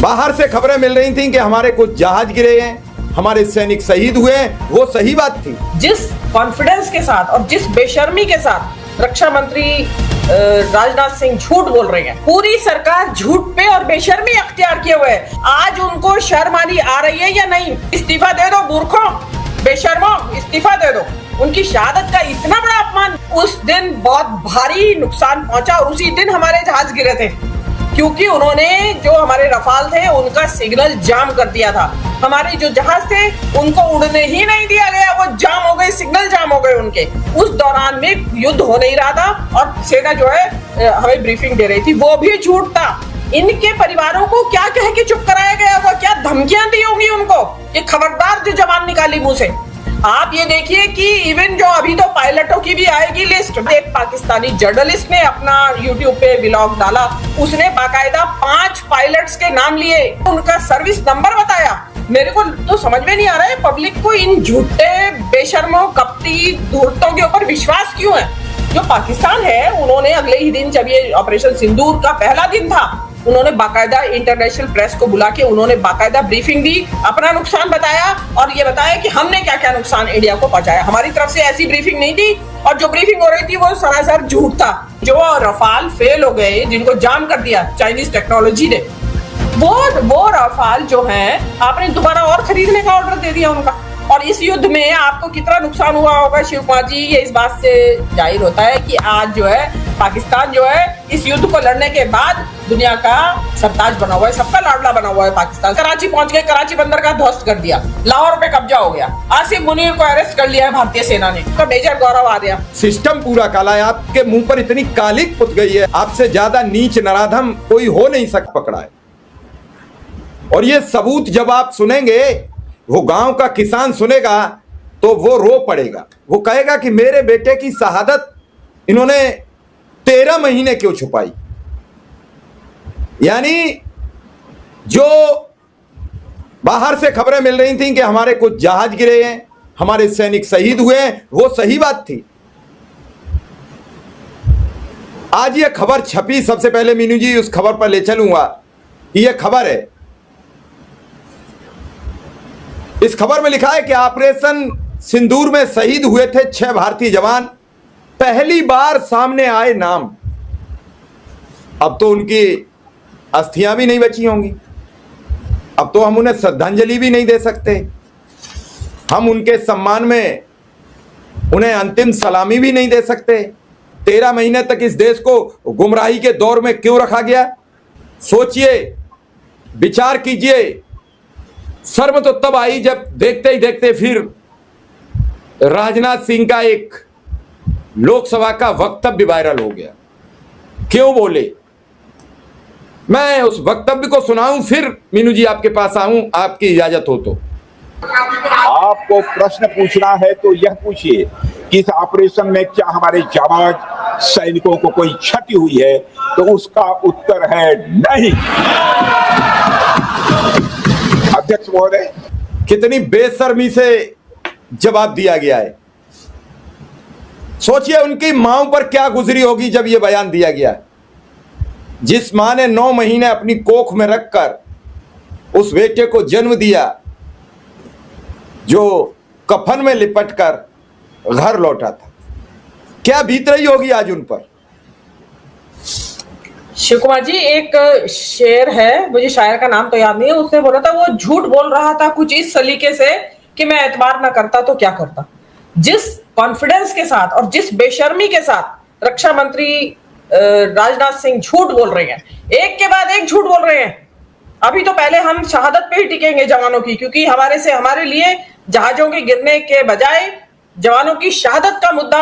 बाहर से खबरें मिल रही थी कि हमारे कुछ जहाज गिरे हैं, हमारे सैनिक शहीद हुए हैं, वो सही बात थी। जिस कॉन्फिडेंस के साथ और जिस बेशर्मी के साथ रक्षा मंत्री राजनाथ सिंह झूठ बोल रहे हैं, पूरी सरकार झूठ पे और बेशर्मी अख्तियार किए हुए है। आज उनको शर्म आनी आ रही है या नहीं? इस्तीफा दे दो मूर्खों, बेशर्मों, इस्तीफा दे दो। उनकी शहादत का इतना बड़ा अपमान, उस दिन बहुत भारी नुकसान पहुंचा और उसी दिन हमारे जहाज गिरे थे, क्योंकि उन्होंने जो हमारे रफाल थे उनका सिग्नल जाम कर दिया था। हमारे जो जहाज थे उनको उड़ने ही नहीं दिया गया, वो जाम हो गए, सिग्नल जाम हो गए उनके। उस दौरान में युद्ध हो नहीं रहा था और सेना जो है हमें ब्रीफिंग दे रही थी, वो भी झूठ था। इनके परिवारों को क्या कह के चुप कराया गया होगा, क्या धमकियां दी होंगी उनको, ये खबरदार जो जवान निकाली मुंह से। आप ये देखिए कि इवन जो अभी तो पायलटों की भी आएगी लिस्ट। एक पाकिस्तानी जर्नलिस्ट ने अपना यूट्यूब पे व्लॉग डाला, उसने बाकायदा 5 पायलट्स के नाम लिए, उनका सर्विस नंबर बताया। मेरे को तो समझ में नहीं आ रहा है पब्लिक को इन झूठे बेशर्मों कपटी धूर्तों के ऊपर विश्वास क्यों है। जो पाकिस्तान है उन्होंने अगले ही दिन, जब ये ऑपरेशन सिंदूर का पहला दिन था, उन्होंने बाकायदा इंटरनेशनल प्रेस को बुला के उन्होंने बाकायदा ब्रीफिंग दी, अपना नुकसान बताया और ये बताया कि हमने क्या क्या नुकसान इंडिया को पहुंचाया। हमारी तरफ से ऐसी ब्रीफिंग नहीं थी और जो ब्रीफिंग हो रही थी वो सरासर झूठ था। जो रफाल फेल हो गए, जिनको जाम कर दिया चाइनीज टेक्नोलॉजी ने, वो रफाल जो है आपने दोबारा और खरीदने का ऑर्डर दे दिया उनका। और इस युद्ध में आपको कितना नुकसान हुआ होगा शिव कुमार जी, ये इस बात से जाहिर होता है कि आज जो है पाकिस्तान जो है इस युद्ध को लड़ने के बाद दुनिया का सरताज बना हुआ है, सबका लाडला बना हुआ है पाकिस्तान। कराची पहुंच गए, कराची बंदर का ध्वस्त कर दिया, लाहौर पे कब्जा हो गया, आसिफ मुनीर को अरेस्ट कर लिया है भारतीय सेना ने, तो मेजर गौरव आ गया। सिस्टम पूरा काला है, आपके मुंह पर इतनी कालिक पुत गई है, आपसे ज्यादा नीच नराधम कोई हो नहीं सकता पकड़ा है। और ये सबूत जब आप सुनेंगे, वो गांव का किसान सुनेगा तो वो रो पड़ेगा, वो कहेगा कि मेरे बेटे की शहादत इन्होंने 13 महीने क्यों छुपाई। यानी जो बाहर से खबरें मिल रही थी कि हमारे कुछ जहाज गिरे हैं, हमारे सैनिक शहीद हुए हैं, वो सही बात थी। आज ये खबर छपी, सबसे पहले मीनू जी उस खबर पर ले चलूंगा। ये खबर है, इस खबर में लिखा है कि ऑपरेशन सिंदूर में शहीद हुए थे 6 भारतीय जवान, पहली बार सामने आए नाम। अब तो उनकी अस्थियां भी नहीं बची होंगी, अब तो हम उन्हें श्रद्धांजलि भी नहीं दे सकते, हम उनके सम्मान में उन्हें अंतिम सलामी भी नहीं दे सकते। 13 महीने तक इस देश को गुमराही के दौर में क्यों रखा गया? सोचिए, विचार कीजिए। शर्म तो तब आई जब देखते ही देखते फिर राजनाथ सिंह का एक लोकसभा का वक्तव्य वायरल हो गया। क्यों बोले? मैं उस वक्तव्य को सुनाऊं, फिर मीनू जी आपके पास आऊं, आपकी इजाजत हो तो। आपको प्रश्न पूछना है तो यह पूछिए कि इस ऑपरेशन में क्या हमारे जाबाज सैनिकों को कोई क्षति हुई है, तो उसका उत्तर है नहीं। अध्यक्ष महोदय, कितनी बेशर्मी से जवाब दिया गया है। सोचिए उनकी मां पर क्या गुजरी होगी जब यह बयान दिया गया। जिस मां ने 9 महीने अपनी कोख में रखकर उस बेटे को जन्म दिया, जो कफन में लिपटकर घर लौटा था, क्या बीत रही होगी आज उन पर। शिव कुमार जी, एक शेर है, मुझे शायर का नाम तो याद नहीं है, उसने बोला था वो झूठ बोल रहा था कुछ इस सलीके से कि मैं एतबार ना करता तो क्या करता। जिस कॉन्फिडेंस के साथ और जिस बेशर्मी के साथ रक्षा मंत्री राजनाथ सिंह झूठ बोल रहे हैं, एक के बाद एक झूठ बोल रहे हैं। अभी तो पहले हम शहादत पे ही टिकेंगे जवानों की, क्योंकि हमारे लिए जहाजों के गिरने के बजाय जवानों की शहादत का मुद्दा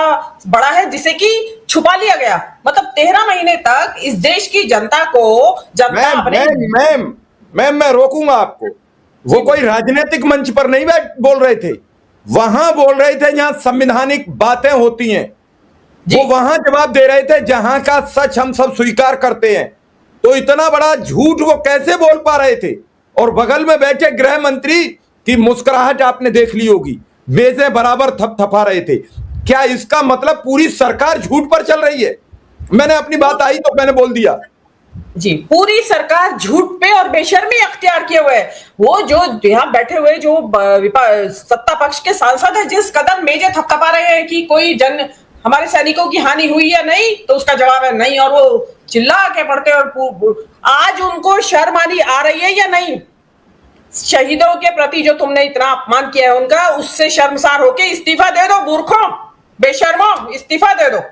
बड़ा है, जिसे कि छुपा लिया गया। मतलब 13 महीने तक इस देश की जनता को मैं रोकूंगा आपको। वो कोई राजनीतिक मंच पर नहीं बोल रहे थे, वहां बोल रहे थे जहां संवैधानिक बातें होती हैं, वो वहां जवाब दे रहे थे जहां का सच हम सब स्वीकार करते हैं। तो इतना बड़ा झूठ वो कैसे बोल पा रहे थे? और बगल में बैठे गृह मंत्री की मुस्कुराहट आपने देख ली होगी, मेजें बराबर थपथपा रहे थे। क्या इसका मतलब पूरी सरकार झूठ पर चल रही है? मैंने अपनी बात आई तो मैंने बोल दिया। जी, पूरी सरकार झूठ पे और बेशर्मी अख्तियार किए हुए है। वो जो यहाँ बैठे हुए जो सत्ता पक्ष के सांसद है, जिस कदम मेजे थपथपा रहे हैं कि कोई हमारे सैनिकों की हानि हुई या नहीं, तो उसका जवाब है नहीं, और वो चिल्ला के पड़ते और आज उनको शर्म आनी आ रही है या नहीं? शहीदों के प्रति जो तुमने इतना अपमान किया है उनका, उससे शर्मसार होके इस्तीफा दे दो मूर्खों, बेशर्मों, इस्तीफा दे दो।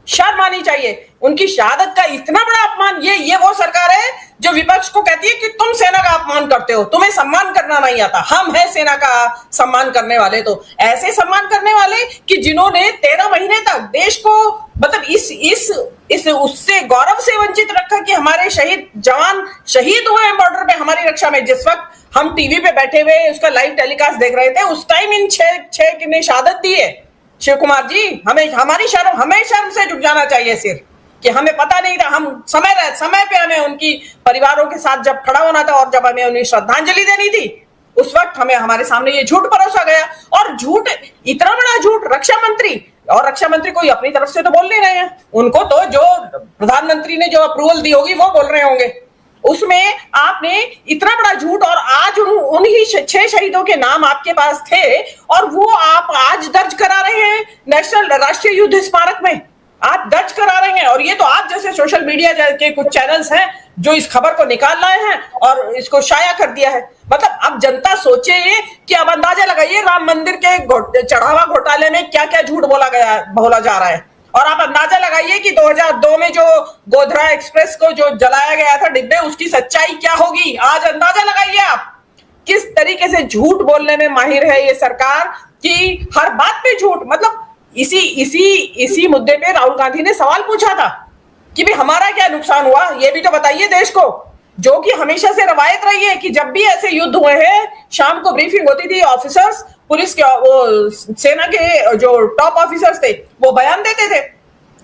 शर्म आनी चाहिए। उनकी शहादत का इतना बड़ा अपमान, ये वो सरकार है जो विपक्ष को कहती है कि तुम सेना का अपमान करते हो, तुम्हें सम्मान करना नहीं आता। हम हैं सेना का सम्मान करने वाले, तो ऐसे सम्मान करने वाले कि जिन्होंने 13 महीने तक देश को मतलब इस उससे गौरव से वंचित रखा कि हमारे शहीद जवान शहीद हुए हैं बॉर्डर पे हमारी रक्षा में। जिस वक्त हम टीवी पे बैठे हुए उसका लाइव टेलीकास्ट देख रहे थे, उस टाइम इन छह ने शहादत दी है। शिव कुमार जी, हमें शर्म से झुक जाना चाहिए सिर, कि हमें पता नहीं था। हम समय पे हमें उनकी परिवारों के साथ जब खड़ा होना था और जब हमें उन्हें श्रद्धांजलि देनी थी, उस वक्त हमारे सामने ये झूठ परोसा गया। और झूठ, इतना बड़ा झूठ, रक्षा मंत्री कोई अपनी तरफ से तो बोल नहीं रहे हैं, उनको तो जो प्रधानमंत्री ने जो अप्रूवल दी होगी वो बोल रहे होंगे। उसमें आपने इतना बड़ा झूठ, और आज उन्हीं 6 शहीदों के नाम आपके पास थे और वो आप आज दर्ज करा रहे हैं नेशनल राष्ट्रीय युद्ध स्मारक में, आप दर्ज करा रहे हैं। और ये तो आप जैसे सोशल मीडिया के कुछ चैनल्स हैं जो इस खबर को निकाल लाए हैं और इसको शाया कर दिया है। मतलब अब जनता सोचे कि अब अंदाजा लगाइए राम मंदिर के चढ़ावा घोटाले में क्या क्या झूठ बोला जा रहा है। और आप अंदाजा लगाइए कि 2002 में जो गोधरा एक्सप्रेस को जो जलाया गया था डिब्बे, उसकी सच्चाई क्या होगी। आज अंदाजा लगाइए आप किस तरीके से झूठ बोलने में माहिर है ये सरकार, कि हर बात पे झूठ। मतलब इसी मुद्दे पे राहुल गांधी ने सवाल पूछा था कि भाई हमारा क्या नुकसान हुआ, ये भी तो बताइए देश को। जो कि हमेशा से रवायत रही है कि जब भी ऐसे युद्ध हुए हैं, शाम को ब्रीफिंग होती थी, ऑफिसर्स, पुलिस के, वो सेना के जो टॉप ऑफिसर्स थे, वो बयान देते थे,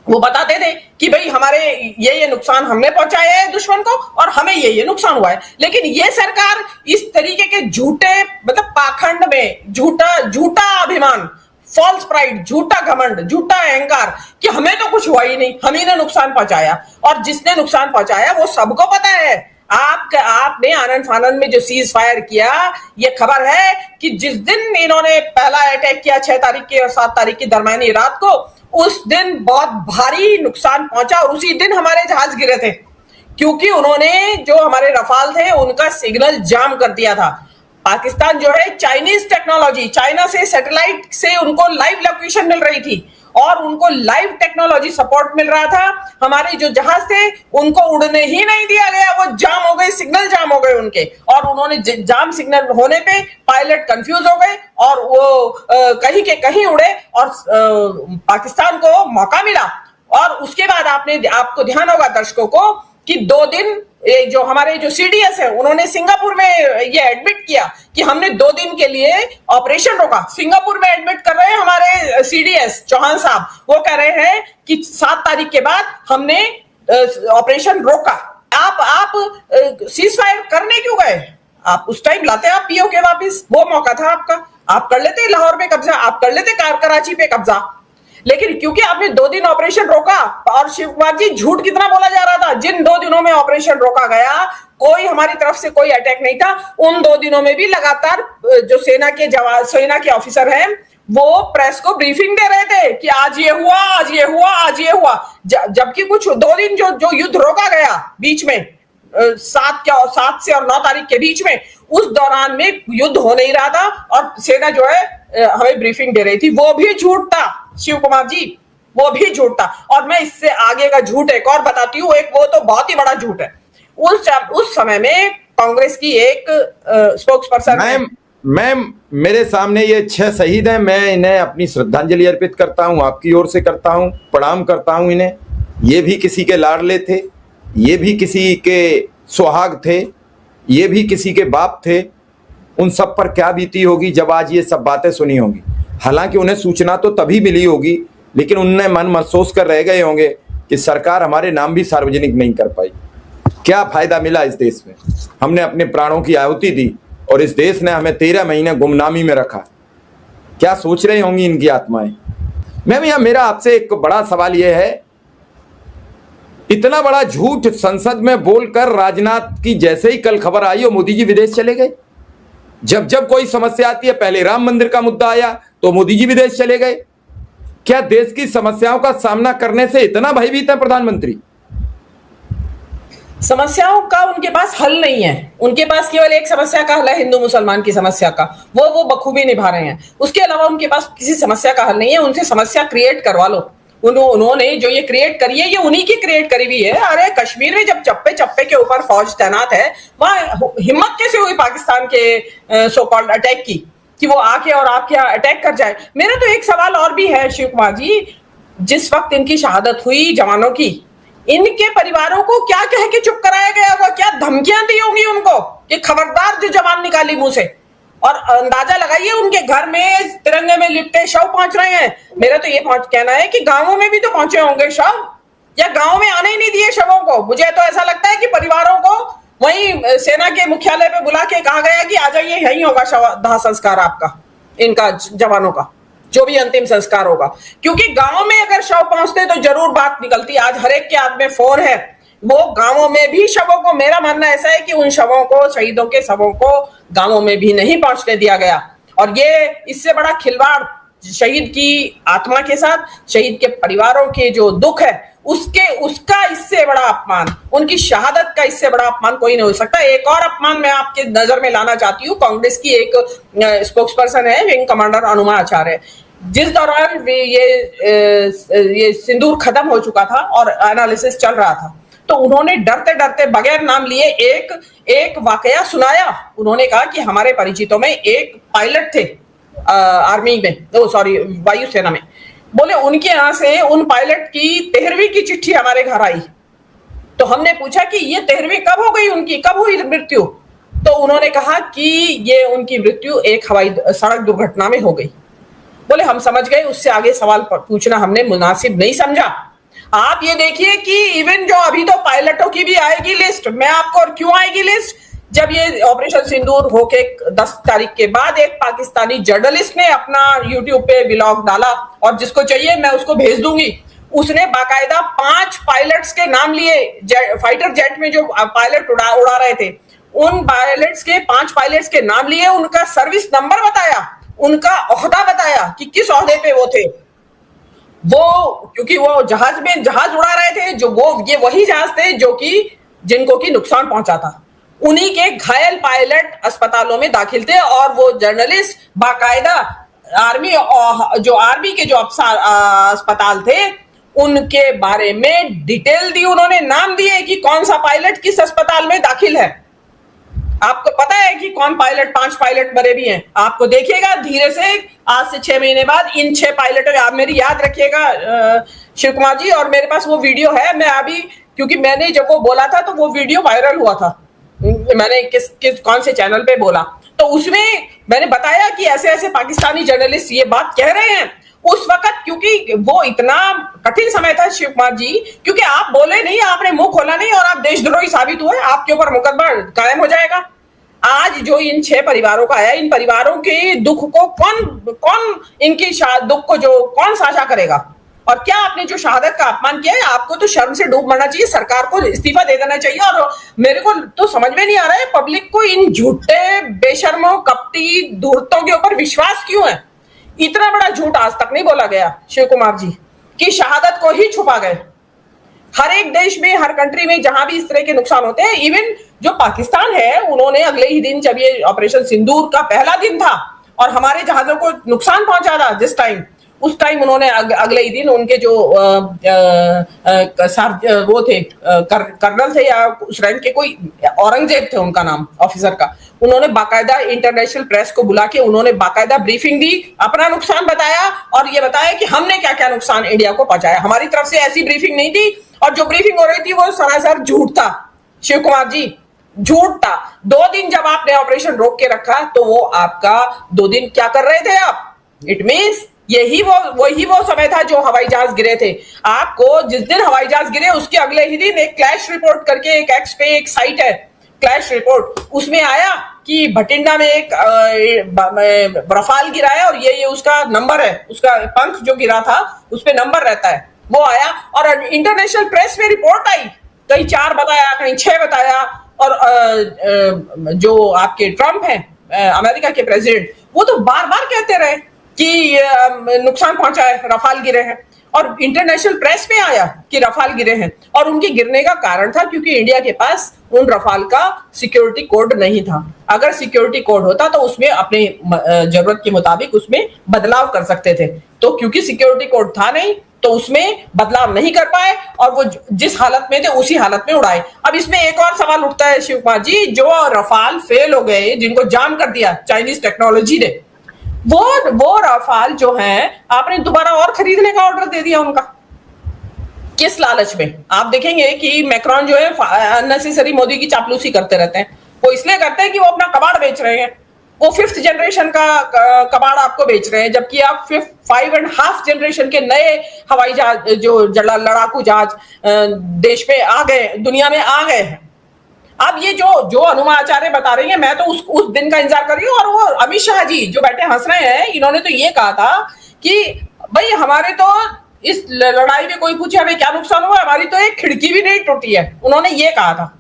वो बताते थे कि भाई हमारे ये नुकसान हमने पहुंचाया है दुश्मन को और हमें ये नुकसान हुआ है। लेकिन ये सरकार इस तरीके के झूठे, मतलब पाखंड में झूठा अभिमान, फॉल्स प्राइड, झूठा घमंड, झूठा अहंकार कि हमें तो कुछ हुआ ही नहीं, हम ही ने नुकसान पहुंचाया। और जिसने नुकसान पहुंचाया वो सबको पता है। आपने आनंद फानंद में जो सीज फायर किया, ये खबर है कि जिस दिन इन्होंने पहला अटैक किया 6 तारीख के और 7 तारीख की दरमियानी रात को, उस दिन बहुत भारी नुकसान पहुंचा और उसी दिन हमारे जहाज गिरे थे, क्योंकि उन्होंने जो हमारे रफाल थे उनका सिग्नल जाम कर दिया था। पाकिस्तान जो है चाइनीज टेक्नोलॉजी, चाइना से सैटेलाइट से उनको लाइव लोकेशन मिल रही थी और उनको लाइव टेक्नोलॉजी सपोर्ट मिल रहा था। हमारे जो जहाज थे उनको उड़ने ही नहीं दिया गया, वो जाम हो गए, सिग्नल जाम हो गए उनके। और उन्होंने जाम सिग्नल होने पे पायलट कंफ्यूज हो गए और वो कहीं के कहीं उड़े और पाकिस्तान को मौका मिला। और उसके बाद आपको ध्यान होगा दर्शकों को कि 2 दिन जो हमारे जो सीडीएस है उन्होंने सिंगापुर में ये एडमिट किया कि हमने 2 दिन के लिए ऑपरेशन रोका। सिंगापुर में एडमिट कर रहे हैं हमारे सीडीएस चौहान साहब, वो कह रहे हैं कि 7 तारीख के बाद हमने ऑपरेशन रोका। आप सीज फायर करने क्यों गए? आप उस टाइम लाते आप पीओके वापिस, वो मौका था आपका, आप कर लेते लाहौर पे कब्जा, आप कर लेते कराची पे कब्जा। लेकिन क्योंकि आपने 2 दिन ऑपरेशन रोका, और शिव कुमार जी झूठ कितना बोला जा रहा था, जिन 2 दिनों में ऑपरेशन रोका गया कोई हमारी तरफ से कोई अटैक नहीं था। उन 2 दिनों में भी लगातार जो सेना के ऑफिसर हैं वो प्रेस को ब्रीफिंग दे रहे थे कि आज ये हुआ, आज ये हुआ, आज ये हुआ। जबकि कुछ 2 दिन जो युद्ध रोका गया बीच में 7 से और 9 तारीख के बीच में, उस दौरान में युद्ध हो नहीं रहा था और सेना जो है हमें ब्रीफिंग दे रही थी। वो भी झूठ था शिव कुमार जी, वो भी झूठ था। और मैं इससे आगे का झूठ एक और बताती हूँ, एक वो तो बहुत ही बड़ा झूठ है। उस समय में कांग्रेस की एक स्पोक्स पर्सन, मैम मेरे सामने ये 6 शहीद हैं, मैं इन्हें अपनी श्रद्धांजलि अर्पित करता हूं, आपकी ओर से करता हूं, प्रणाम करता हूं इन्हें। ये भी किसी के लाडले थे, ये भी किसी के सुहाग थे, ये भी किसी के बाप थे। उन सब पर क्या बीती होगी जब आज ये सब बातें सुनी होंगी। हालांकि उन्हें सूचना तो तभी मिली होगी, लेकिन उनने मन महसूस कर रह गए होंगे कि सरकार हमारे नाम भी सार्वजनिक नहीं कर पाई। क्या फायदा मिला इस देश में? हमने अपने प्राणों की आहुति दी और इस देश ने हमें 13 महीने गुमनामी में रखा। क्या सोच रही होंगी इनकी आत्माएं? मैम यहाँ मेरा आपसे एक बड़ा सवाल यह है इतना बड़ा झूठ संसद में बोलकर राजनाथ की जैसे ही कल खबर आई और मोदी जी विदेश चले गए। जब जब कोई समस्या आती है, पहले राम मंदिर का मुद्दा आया तो मोदी जी विदेश चले गए। क्या देश की समस्याओं का सामना करने से इतना भयभीत है प्रधानमंत्री? समस्याओं का उनके पास हल नहीं है। उनके पास केवल एक समस्या का हल है, हिंदू मुसलमान की समस्या का, वो बखूबी निभा रहे हैं। उसके अलावा उनके पास किसी समस्या का हल नहीं है। उनसे समस्या क्रिएट करवा लो। उन्होंने जो ये क्रिएट करी है, ये उन्हीं की क्रिएट करी हुई है। अरे कश्मीर में जब चप्पे चप्पे के ऊपर फौज तैनात है, वहां हिम्मत कैसे हुई पाकिस्तान के सो कॉल्ड अटैक की, कि वो आके और आपके अटैक कर जाए। मेरा तो एक सवाल और भी है शिव कुमार जी, जिस वक्त इनकी शहादत हुई जवानों की, इनके परिवारों को क्या कह के चुप कराया गया होगा? क्या धमकियां दी होंगी उनको कि खबरदार जो जवान निकाली मुंह से? और अंदाजा लगाइए, उनके घर में तिरंगे में लिपटे शव पहुंच रहे हैं। मेरा तो ये कहना है कि गांवों में भी तो पहुंचे होंगे शव, या गांव में आने ही नहीं दिए शवों को। मुझे तो ऐसा लगता है कि परिवारों को वहीं सेना के मुख्यालय पे बुला के कहा गया कि आ जाइए, यहीं होगा शव दाह संस्कार आपका, इनका जवानों का जो भी अंतिम संस्कार होगा। क्योंकि गांव में अगर शव पहुंचते तो जरूर बात निकलती। आज हर एक के हाथ में फोन है, वो गांवों में भी शवों को, मेरा मानना ऐसा है कि उन शवों को, शहीदों के शवों को गांवों में भी नहीं पहुंचने दिया गया। और ये इससे बड़ा खिलवाड़ शहीद की आत्मा के साथ, शहीद के परिवारों के जो दुख है उसका इससे बड़ा अपमान, उनकी शहादत का इससे बड़ा अपमान कोई नहीं हो सकता। एक और अपमान मैं आपके नजर में लाना चाहती हूँ। कांग्रेस की एक स्पोक्स पर्सन है, विंग कमांडर अनुमा आचार्य, जिस दौरान ये सिंदूर खत्म हो चुका था और एनालिसिस चल रहा था, तो उन्होंने डरते डरते बगैर नाम लिए एक वाकया सुनाया। उन्होंने कहा कि हमारे परिचितों में एक पायलट थे आर्मी में, वायुसेना में, बोले उनके यहां से उन पायलट की 13वीं की चिट्ठी हमारे घर आई। तो हमने पूछा कि ये 13वीं कब हो गई, उनकी कब हुई मृत्यु? तो उन्होंने कहा कि ये उनकी मृत्यु एक हवाई सड़क दुर्घटना में हो गई। बोले हम समझ गए, उससे आगे सवाल पूछना हमने मुनासिब नहीं समझा। आप ये देखिए कि इवन जो अभी तो पायलटों की भी आएगी लिस्ट, मैं आपको, और क्यों आएगी लिस्ट, जब ये ऑपरेशन सिंदूर होके 10 तारीख के बाद एक पाकिस्तानी जर्नलिस्ट ने अपना यूट्यूब पे व्लॉग डाला, और जिसको चाहिए मैं उसको भेज दूंगी, उसने बाकायदा 5 पायलट्स के नाम लिए, फाइटर जेट में जो पायलट उड़ा रहे थे, उन पायलट्स के 5 पायलट्स के नाम लिए, उनका सर्विस नंबर बताया, उनका ओहदा बताया कि किस ओहदे पे वो थे। वो क्योंकि वो जहाज उड़ा रहे थे, जो ये वही जहाज थे जो कि जिनको की नुकसान पहुंचा था। उन्हीं के घायल पायलट अस्पतालों में दाखिल थे, और वो जर्नलिस्ट बाकायदा आर्मी के जो अस्पताल थे उनके बारे में डिटेल दी, उन्होंने नाम दिए कि कौन सा पायलट किस अस्पताल में दाखिल है। आपको पता है कि कौन पायलट, 5 पायलट मरे भी हैं। आपको देखिएगा धीरे से, आज से 6 महीने बाद इन 6 पायलटों, आप मेरी याद रखिएगा शिव कुमार जी, और मेरे पास वो वीडियो है। मैं अभी, क्योंकि मैंने जब वो बोला था तो वो वीडियो वायरल हुआ था, मैंने कौन से चैनल पे बोला, तो उसमें मैंने बताया कि ऐसे ऐसे पाकिस्तानी जर्नलिस्ट ये बात कह रहे हैं। उस वक्त क्योंकि वो इतना कठिन समय था शिव कुमार जी, क्योंकि आप बोले नहीं, आपने मुंह खोला नहीं, और आप देशद्रोही साबित हुए, आपके ऊपर मुकदमा कायम हो जाएगा। आज जो इन 6 परिवारों का आया, इन परिवारों के दुख को कौन इनकी दुख को कौन साझा करेगा? और क्या आपने जो शहादत का अपमान किया है, आपको तो शर्म से डूब मरना चाहिए, सरकार को इस्तीफा दे देना चाहिए। और मेरे को तो समझ में नहीं आ रहा है पब्लिक को इन झूठे, बेशर्मों, कपटी धूर्तों के ऊपर विश्वास क्यों है। इतना बड़ा झूठ आज तक नहीं बोला गया शिव कुमार जी, कि शहादत को ही छुपा गए। हर एक देश में, हर कंट्री में जहां भी इस तरह के नुकसान होते हैं, इवन जो पाकिस्तान है, उन्होंने अगले ही दिन, जब ये ऑपरेशन सिंदूर का पहला दिन था और हमारे जहाजों को नुकसान पहुंचा था जिस टाइम, उस टाइम उन्होंने अगले ही दिन उनके जो वो थे, कर्नल थे या उस रैंक के कोई, औरंगजेब थे उनका नाम ऑफिसर का, उन्होंने बाकायदा इंटरनेशनल प्रेस को बुला के उन्होंने बाकायदा ब्रीफिंग दी, अपना नुकसान बताया और ये बताया कि हमने क्या क्या नुकसान इंडिया को पहुंचाया। हमारी तरफ से ऐसी ब्रीफिंग नहीं थी, और जो ब्रीफिंग हो रही थी वो सरासर झूठ था शिव कुमार जी, झूठ था। 2 दिन जब आपने ऑपरेशन रोक के रखा, तो वो आपका 2 दिन क्या कर रहे थे आप? इट मीन्स वही वो समय था जो हवाई जहाज गिरे थे। आपको जिस दिन हवाई जहाज गिरे, उसके अगले ही दिन एक क्लैश रिपोर्ट करके एक एक्स पे एक साइट है, क्लैश रिपोर्ट, उसमें आया कि भटिंडा में एक रफाल गिरा है, और ये उसका नंबर है, उसका पंख जो गिरा था उस पे नंबर रहता है, वो आया और इंटरनेशनल प्रेस में रिपोर्ट आई, कहीं 4 बताया, कहीं 6 बताया। और जो आपके ट्रम्प हैं अमेरिका के प्रेसिडेंट, वो तो बार बार कहते रहे कि नुकसान पहुंचा है, रफाल गिरे हैं, और इंटरनेशनल प्रेस में आया कि रफाल गिरे हैं। और उनके गिरने का कारण था क्योंकि इंडिया के पास उन रफाल का सिक्योरिटी कोड नहीं था। अगर सिक्योरिटी कोड होता तो उसमें अपने जरूरत के मुताबिक उसमें बदलाव कर सकते थे, तो क्योंकि सिक्योरिटी कोड था नहीं तो उसमें बदलाव नहीं कर पाए और वो जिस हालत में थे उसी हालत में उड़ाए। अब इसमें एक और सवाल उठता है शिव कुमार जी, जो रफाल फेल हो गए, जिनको जाम कर दिया चाइनीज टेक्नोलॉजी ने, वो रफाल जो है आपने दोबारा और खरीदने का ऑर्डर दे दिया उनका। किस लालच में? आप देखेंगे कि मैक्रॉन जो है अननेसेसरी मोदी की चापलूसी करते रहते हैं। वो इसलिए करते हैं कि वो अपना कबाड़ बेच रहे हैं, वो 5th जनरेशन का कबाड़ आपको बेच रहे हैं, जबकि आप 5.5 जनरेशन के नए हवाई जहाज, जो लड़ाकू जहाज देश में आ गए, दुनिया में आ गए हैं। अब ये जो अनुमा आचार्य बता रही है, मैं तो उस दिन का इंतजार कर रही हूँ। और वो अमित शाह जी जो बैठे हंस रहे हैं, इन्होंने तो ये कहा था कि भाई हमारे तो इस लड़ाई में कोई पूछे हमें क्या नुकसान हुआ, हमारी तो एक खिड़की भी नहीं टूटी है, उन्होंने ये कहा था।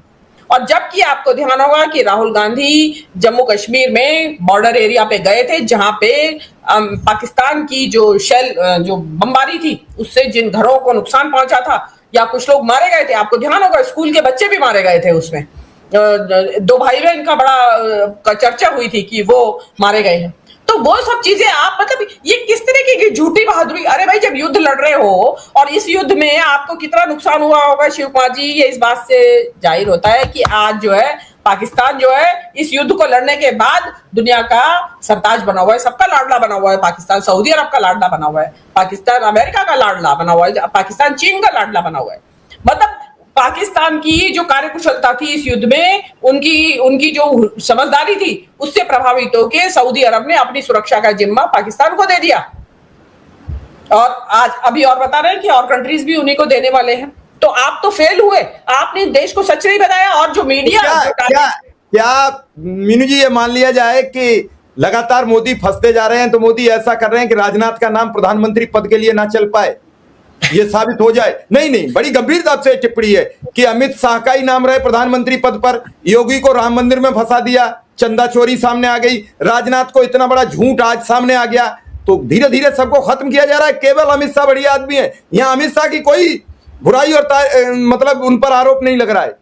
और जबकि आपको ध्यान होगा कि राहुल गांधी जम्मू कश्मीर में बॉर्डर एरिया पे गए थे, जहां पे पाकिस्तान की जो बमबारी थी उससे जिन घरों को नुकसान पहुंचा था या कुछ लोग मारे गए थे, आपको ध्यान होगा स्कूल के बच्चे भी मारे गए थे उसमें। 2 भाई बहन का बड़ा चर्चा हुई थी कि वो मारे गए हैं। तो वो सब चीजें आप मतलब ये किस तरीके की झूठी बहादुरी। अरे भाई, जब युद्ध लड़ रहे हो और इस युद्ध में आपको कितना नुकसान हुआ होगा शिव कुमार जी, ये इस बात से जाहिर होता है कि आज जो है पाकिस्तान जो है इस युद्ध को लड़ने के बाद दुनिया का सरताज बना हुआ है, सबका लाडला बना हुआ है पाकिस्तान, सऊदी अरब का लाडला बना हुआ है पाकिस्तान, अमेरिका का लाडला बना हुआ है पाकिस्तान, चीन का लाडला बना हुआ है। मतलब पाकिस्तान की जो कार्यकुशलता थी इस युद्ध में, उनकी जो समझदारी थी, उससे प्रभावित होकर सऊदी अरब ने अपनी सुरक्षा का जिम्मा पाकिस्तान को दे दिया। और आज अभी और बता रहे हैं कि और कंट्रीज भी उन्हीं को देने वाले हैं। तो आप तो फेल हुए, आपने देश को सच नहीं बताया। और जो मीडिया क्या मीनू जी ये मान लिया जाए कि लगातार मोदी फंसते जा रहे हैं, तो मोदी ऐसा कर रहे हैं कि राजनाथ का नाम प्रधानमंत्री पद के लिए ना चल पाए, ये साबित हो जाए? नहीं, बड़ी गंभीरता से टिप्पणी है कि अमित शाह का ही नाम रहे प्रधानमंत्री पद पर, योगी को राम मंदिर में फंसा दिया, चंदा चोरी सामने आ गई, राजनाथ को इतना बड़ा झूठ आज सामने आ गया, तो धीरे धीरे सबको खत्म किया जा रहा है। केवल अमित शाह बढ़िया आदमी है, यहाँ अमित शाह की कोई बुराई और मतलब उन पर आरोप नहीं लग रहा है।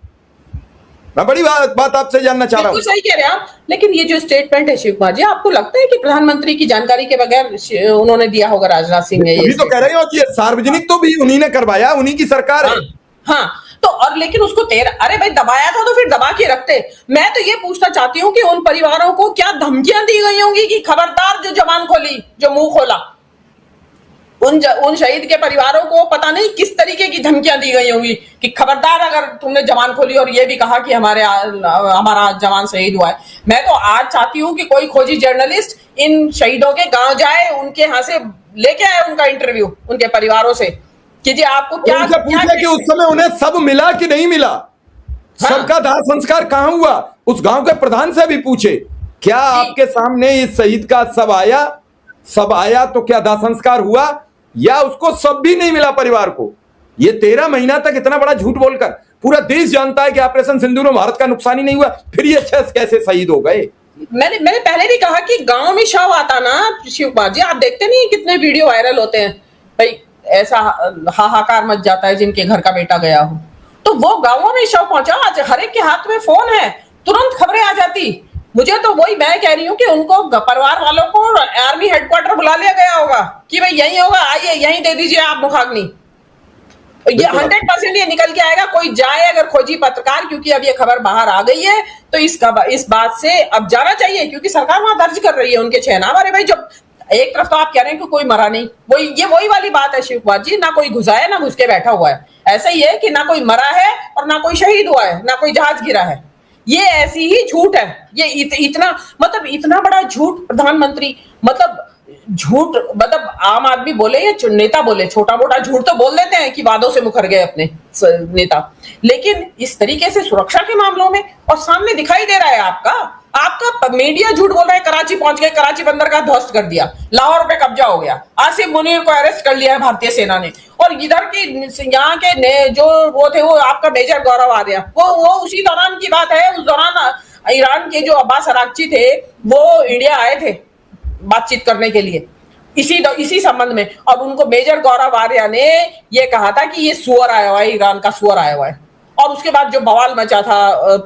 मैं बड़ी बात आपसे जानना चाह रहा हूँ। सही कह रहे हैं आप, लेकिन ये जो स्टेटमेंट है शिव कुमार जी, आपको लगता है कि प्रधानमंत्री की जानकारी के बगैर उन्होंने दिया होगा राजनाथ सिंह ने? ये तो कह रहे हो कि सार्वजनिक तो भी उन्हीं ने करवाया, उन्हीं की सरकार है। हाँ, तो और लेकिन उसको अरे भाई दबाया था तो फिर दबा के रखते। मैं तो ये पूछना चाहती हूँ कि उन परिवारों को क्या धमकियां दी गई होंगी कि खबरदार जो जबान खोली, जो मुंह खोला, उन शहीद के परिवारों को पता नहीं किस तरीके की धमकियां दी गई होंगी कि खबरदार अगर तुमने जवान खोली और ये भी कहा कि हमारा जवान शहीद हुआ है। मैं तो आज चाहती हूं कि कोई खोजी जर्नलिस्ट इन शहीदों के गांव जाए, उनके यहाँ से लेके आए उनका इंटरव्यू उनके परिवारों से कि जी आपको क्या पूछे कि उस समय उन्हें सब मिला कि नहीं मिला, सबका दाह संस्कार कहां हुआ, उस गांव के प्रधान से भी पूछे, क्या आपके सामने इस शहीद का सब आया तो क्या दाह संस्कार हुआ, या उसको सब भी नहीं मिला परिवार को? ये 13 महीना तक इतना बड़ा झूठ बोलकर पूरा देश जानता है कि ऑपरेशन सिंदूर में भारत का नुकसान ही नहीं हुआ, फिर ये 6 कैसे शहीद हो गए? मैंने पहले भी कहा कि गांव में शव आता ना शिव कुमार जी, आप देखते नहीं कितने वीडियो वायरल होते हैं, भाई ऐसा हाहाकार मच जाता है जिनके घर का बेटा गया हो, तो वो गांवों में शव पहुंचा। आज हर एक के हाथ में फोन है, तुरंत खबरें आ जाती। मुझे तो वही मैं कह रही हूँ कि उनको परिवार वालों को आर्मी हेडक्वार्टर बुला लिया गया होगा कि भाई यही होगा, आइए यहीं दे दीजिए आप मुखाग्नि। ये 100% ये निकल के आएगा। कोई जाए अगर खोजी पत्रकार, क्योंकि अब ये खबर बाहर आ गई है, तो इस बात से अब जाना चाहिए, क्योंकि सरकार वहां दर्ज कर रही है उनके छेनाम। अरे भाई, जब एक तरफ तो आप कह रहे हैं कि कोई मरा नहीं, वही वाली बात है शिव कुमार जी, ना कोई घुसा है ना घुस के बैठा हुआ है। ऐसा ही है कि ना कोई मरा है और ना कोई शहीद हुआ है, ना कोई जहाज गिरा है। ये ऐसी ही झूठ है। ये इतना बड़ा झूठ प्रधानमंत्री, मतलब झूठ, मतलब आम आदमी बोले या नेता बोले, छोटा मोटा झूठ तो बोल देते हैं कि वादों से मुकर गए अपने नेता, लेकिन इस तरीके से सुरक्षा के मामलों में, और सामने दिखाई दे रहा है आपका मीडिया झूठ बोल रहा है, कराची पहुंच गए, कराची बंदर का ध्वस्त कर दिया, लाहौर पे कब्जा हो गया, आसिफ मुनीर को अरेस्ट कर लिया है भारतीय सेना ने, और इधर की यहाँ के जो वो थे वो आपका मेजर गौरव आर्या, वो उसी दौरान की बात है। उस दौरान ईरान के जो अब्बास अरागची थे वो इंडिया आए थे बातचीत करने के लिए इसी संबंध में, और उनको मेजर गौरव आर्या ने ये कहा था कि ये सुअर आया हुआ है, ईरान का सुअर आया हुआ है। और उसके बाद जो बवाल मचा था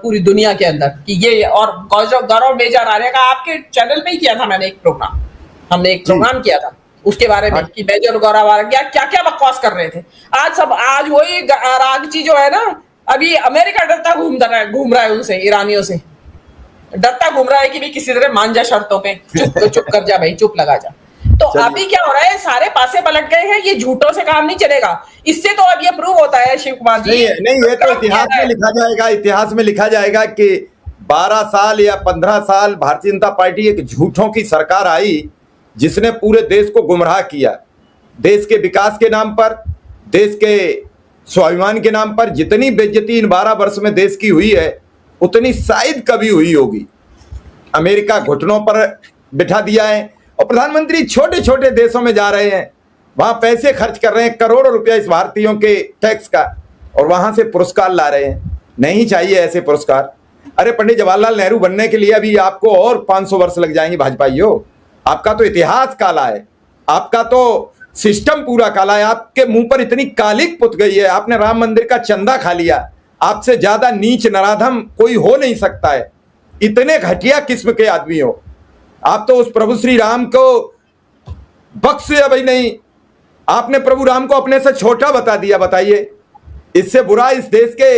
पूरी दुनिया के अंदर कि ये, और गौरव मेजर आर्या का आपके चैनल पे ही किया था मैंने एक प्रोग्राम, हमने एक प्रोग्राम किया था उसके बारे में कि मेजर गौरव आर्या क्या क्या बकवास कर रहे थे। आज वही अरागची जो है ना, अभी अमेरिका डरता घूम रहा है उनसे, ईरानियों से डरता घूम रहा है कि भाई किसी तरह मान जा शर्तों पे, चुप कर जा भाई, चुप लगा जा। तो अभी क्या हो रहा है, सारे पासे पलट गए हैं, ये झूठों से काम नहीं चलेगा। इससे तो अब ये प्रूव होता है शिव कुमार जी, नहीं ये तो इतिहास में लिखा जाएगा, इतिहास में लिखा जाएगा कि 12 साल या 15 साल भारतीय जनता पार्टी एक झूठों की सरकार आई जिसने पूरे देश को गुमराह किया। देश के विकास के नाम पर, देश के स्वाभिमान के नाम पर जितनी बेइज्जती इन 12 वर्ष में देश की हुई है उतनी शायद कभी हुई होगी। अमेरिका घुटनों पर बिठा दिया है और प्रधानमंत्री छोटे छोटे देशों में जा रहे हैं, वहां पैसे खर्च कर रहे हैं, करोड़ों रुपया इस भारतीयों के टैक्स का, और वहां से पुरस्कार ला रहे हैं। नहीं चाहिए ऐसे पुरस्कार। अरे पंडित जवाहरलाल नेहरू बनने के लिए अभी आपको और 500 वर्ष लग जाएंगे भाजपाइयों। आपका तो इतिहास काला है, आपका तो सिस्टम पूरा काला है, आपके मुंह पर इतनी कालिक पुत गई है, आपने राम मंदिर का चंदा खा लिया। आपसे ज्यादा नीच नराधम कोई हो नहीं सकता है, इतने घटिया किस्म के आदमी हो आप। तो उस प्रभु श्री राम को बख्शे भाई नहीं, आपने प्रभु राम को अपने से छोटा बता दिया। बताइए, इससे बुरा इस देश के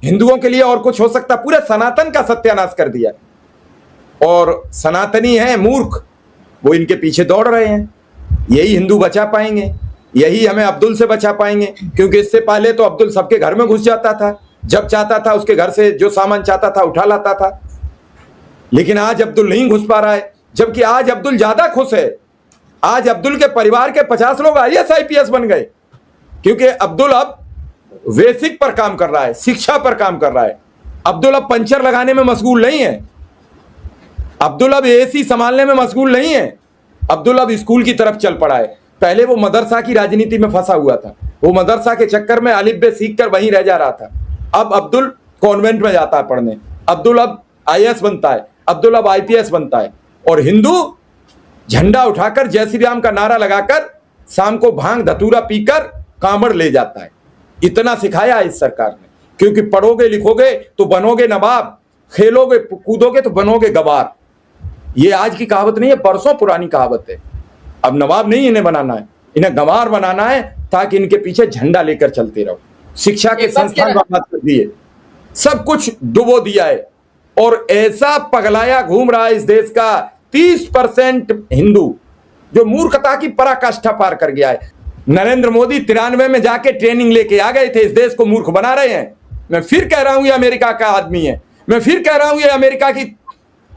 हिंदुओं के लिए और कुछ हो सकता? पूरे सनातन का सत्यानाश कर दिया। और सनातनी है मूर्ख, वो इनके पीछे दौड़ रहे हैं। यही हिंदू बचा पाएंगे, यही हमें अब्दुल से बचा पाएंगे, क्योंकि इससे पहले तो अब्दुल सबके घर में घुस जाता था, जब चाहता था उसके घर से जो सामान चाहता था उठा लाता था। लेकिन आज अब्दुल नहीं घुस पा रहा है, जबकि आज अब्दुल ज्यादा खुश है। आज अब्दुल के परिवार के 50 लोग IAS IPS बन गए, क्योंकि अब्दुल अब बेसिक पर काम कर रहा है, शिक्षा पर काम कर रहा है। अब्दुल अब पंचर लगाने में मशगूल नहीं है, अब्दुल अब AC संभालने में मशगूल नहीं है, अब्दुल अब स्कूल की तरफ चल पड़ा है। पहले वो मदरसा की राजनीति में फंसा हुआ था, वो मदरसा के चक्कर में अलिफ बे सीख कर वहीं रह जा रहा था। अब अब्दुल कॉन्वेंट में जाता है पढ़ने, अब्दुल अब IAS बनता है, अब्दुल अब IPS बनता है। और हिंदू झंडा उठाकर जय श्री राम का नारा लगाकर शाम को भांग धतूरा पीकर कांवड़ ले जाता है। इतना सिखाया है इस सरकार ने, क्योंकि पढ़ोगे लिखोगे तो बनोगे नवाब, खेलोगे कूदोगे तो बनोगे गवार। ये आज की कहावत नहीं है, परसों पुरानी कहावत है। अब नवाब नहीं इन्हें बनाना है, इन्हें गंवार बनाना है, ताकि इनके पीछे झंडा लेकर चलते रहो। शिक्षा के संस्थान बर्बाद कर दिए, सब कुछ डुबो दिया है। और ऐसा पगलाया घूम रहा है इस देश का 30% हिंदू, जो मूर्खता की पराकाष्ठा पार कर गया है। नरेंद्र मोदी 93 में जाके ट्रेनिंग लेके आ गए थे, इस देश को मूर्ख बना रहे हैं। मैं फिर कह रहा हूं ये अमेरिका का आदमी है, मैं फिर कह रहा हूं ये अमेरिका की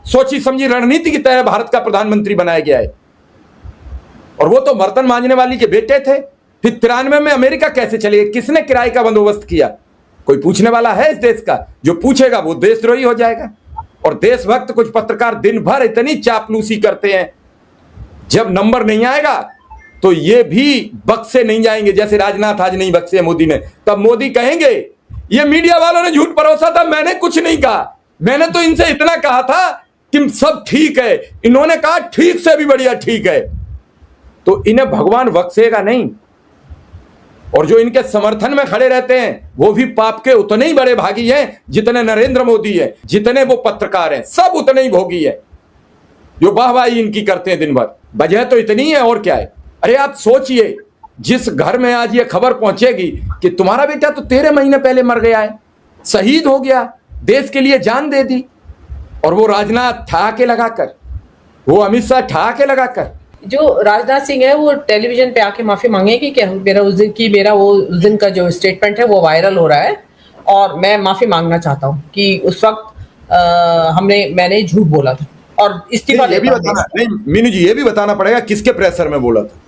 सोची समझी रणनीति की तहत भारत का प्रधानमंत्री बनाया गया है। और वो तो बर्तन मांजने वाली के बेटे थे। फिर 93 में अमेरिका कैसे चले? किसने किराए का बंदोबस्त किया? कोई पूछने वाला है इस देश का? जो पूछेगा वो देशद्रोही हो जाएगा। और देशभक्त कुछ पत्रकार दिन भर इतनी चापलूसी करते हैं, जब नंबर नहीं आएगा तो ये भी बक्से नहीं जाएंगे। जैसे राजनाथ आज नहीं बक्से मोदी ने, तब मोदी कहेंगे ये मीडिया वालों ने झूठ परोसा था, मैंने कुछ नहीं कहा, मैंने तो इनसे इतना कहा था कि सब ठीक है। इन्होंने कहा ठीक से भी बढ़िया ठीक है। तो इन्हें भगवान बख्शेगा नहीं। और जो इनके समर्थन में खड़े रहते हैं वो भी पाप के उतने ही बड़े भागी हैं जितने नरेंद्र मोदी है, जितने वो पत्रकार हैं, सब उतने ही भोगी है जो वाहवाही इनकी करते हैं दिन भर। वजह तो इतनी है, और क्या है? अरे आप सोचिए, जिस घर में आज ये खबर पहुंचेगी कि तुम्हारा बेटा तो 13 महीने पहले मर गया है, शहीद हो गया, देश के लिए जान दे दी, और वो राजनाथ ठहाके लगाकर, वो अमित शाह ठहाके लगाकर, जो राजनाथ सिंह है वो टेलीविजन पे आके माफी मांगेगी क्या? मेरा वो उस दिन का जो स्टेटमेंट है वो वायरल हो रहा है, और मैं माफी मांगना चाहता हूँ कि उस वक्त मैंने झूठ बोला था और इस्तीफा ये भी बताना नहीं मीनू जी, ये भी बताना पड़ेगा किसके प्रेशर में बोला था।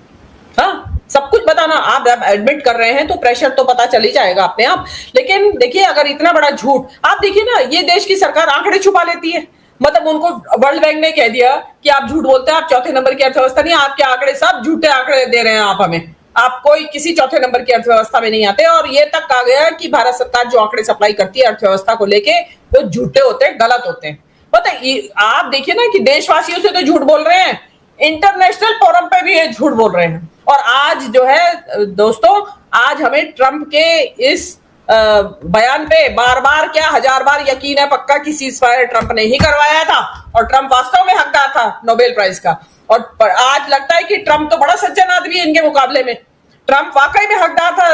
हाँ, सब कुछ बताना। आप एडमिट कर रहे हैं तो प्रेशर तो पता चल ही जाएगा अपने आप। लेकिन देखिए, अगर इतना बड़ा झूठ, आप देखिए ना, ये देश की सरकार आंकड़े छुपा लेती है। मतलब उनको वर्ल्ड बैंक ने कह दिया कि आप झूठ बोलते हैं, आप चौथे नंबर की अर्थव्यवस्था नहीं, आपके आंकड़े सब झूठे आंकड़े दे रहे हैं आप हमें, आप कोई किसी चौथे नंबर की अर्थव्यवस्था में नहीं आते। और ये तक कहा गया कि भारत सरकार जो आंकड़े सप्लाई करती है अर्थव्यवस्था को लेके वो झूठे होते हैं, गलत होते हैं। पता आप देखिए ना कि देशवासियों से तो झूठ बोल रहे हैं, इंटरनेशनल फोरम पे भी ये झूठ बोल रहे हैं। और आज जो है दोस्तों, आज हमें ट्रंप के इस बयान पे बार बार क्या 1000 बार यकीन है पक्का कि सीज फायर ट्रंप ने ही करवाया था और ट्रंप वास्तव में हकदार था नोबेल प्राइज का। और आज लगता है कि ट्रंप तो बड़ा सज्जन आदमी है इनके मुकाबले में, ट्रंप वाकई में हकदार था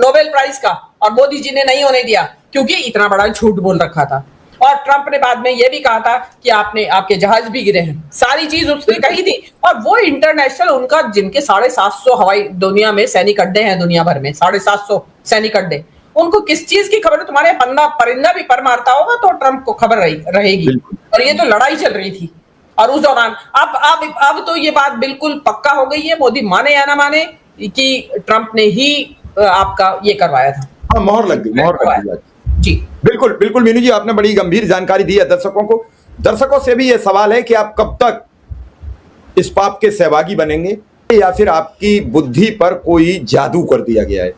नोबेल प्राइज का, और मोदी जी ने नहीं होने दिया क्योंकि इतना बड़ा झूठ बोल रखा था। और ट्रंप ने बाद में यह भी कहा था कि आपके जहाज भी गिरे हैं, सारी चीज उसने कही थी। और वो इंटरनेशनल उनका, जिनके 750 हवाई दुनिया में सैनिक अड्डे हैं, दुनिया भर में 750 सैनिक अड्डे, उनको किस चीज की खबर है? तुम्हारे परिंदा भी पर मारता होगा तो ट्रंप को खबर रहेगी। और ये तो लड़ाई चल रही थी। और उस दौरान अब तो ये बात बिल्कुल पक्का हो गई है, मोदी माने या ना माने, कि ट्रंप ने ही आपका ये करवाया था। हाँ, मोहर लग गई जी। बिल्कुल बिल्कुल मीनू जी, आपने बड़ी गंभीर जानकारी दी है दर्शकों को। दर्शकों से भी ये सवाल है कि आप कब तक इस पाप के सहभागी बनेंगे, या फिर आपकी बुद्धि पर कोई जादू कर दिया गया है।